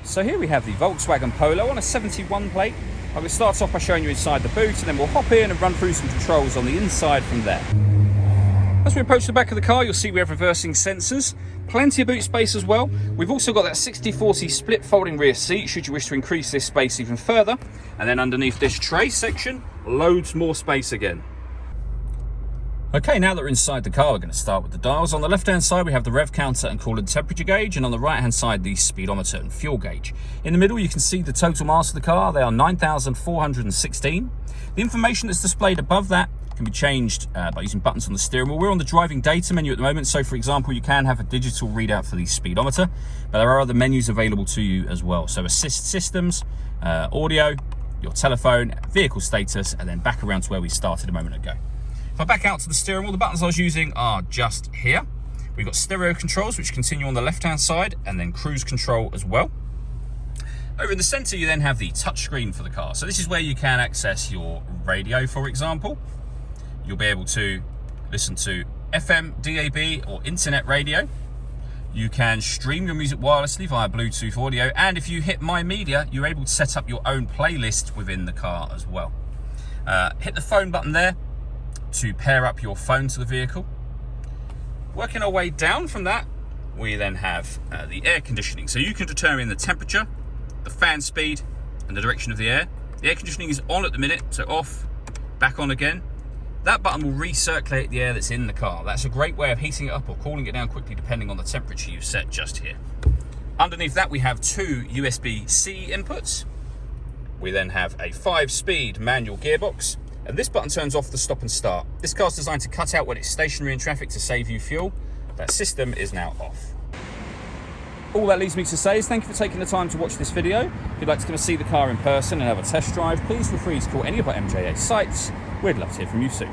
So here we have the Volkswagen Polo on a 71 plate. I'm going to start off by showing you inside the boot, and then we'll hop in and run through some controls on the inside from there. As we approach the back of the car, you'll see we have reversing sensors, plenty of boot space as well. We've also got that 60/40 split folding rear seat should you wish to increase this space even further. And then underneath this tray section, loads more space again. Okay, now that we're inside the car, we're going to start with the dials. On the left-hand side, we have the rev counter and coolant temperature gauge, and on the right-hand side, the speedometer and fuel gauge. In the middle, you can see the total mass of the car. They are 9,416. The information that's displayed above that can be changed by using buttons on the steering wheel. We're on the driving data menu at the moment, so for example, you can have a digital readout for the speedometer, but there are other menus available to you as well. So assist systems, audio, your telephone, vehicle status, and then back around to where we started a moment ago. If I back out to the steering wheel, the buttons I was using are just here. We've got stereo controls, which continue on the left-hand side, and then cruise control as well. Over in the center, you then have the touchscreen for the car. So this is where you can access your radio, for example. You'll be able to listen to FM, DAB, or internet radio. You can stream your music wirelessly via Bluetooth audio, and if you hit My Media, you're able to set up your own playlist within the car as well. Hit the phone button there to pair up your phone to the vehicle. Working our way down from that, we then have the air conditioning. So you can determine the temperature, the fan speed, and the direction of the air. The air conditioning is on at the minute, so off, back on again. That button will recirculate the air that's in the car. That's a great way of heating it up or cooling it down quickly depending on the temperature you've set just here. Underneath that, we have two USB-C inputs. We then have a 5-speed manual gearbox. And this button turns off the stop and start. This car's designed to cut out when it's stationary in traffic to save you fuel. That system is now off. All that leaves me to say is thank you for taking the time to watch this video. If you'd like to come and see the car in person and have a test drive, please feel free to call any of our MJA sites. We'd love to hear from you soon.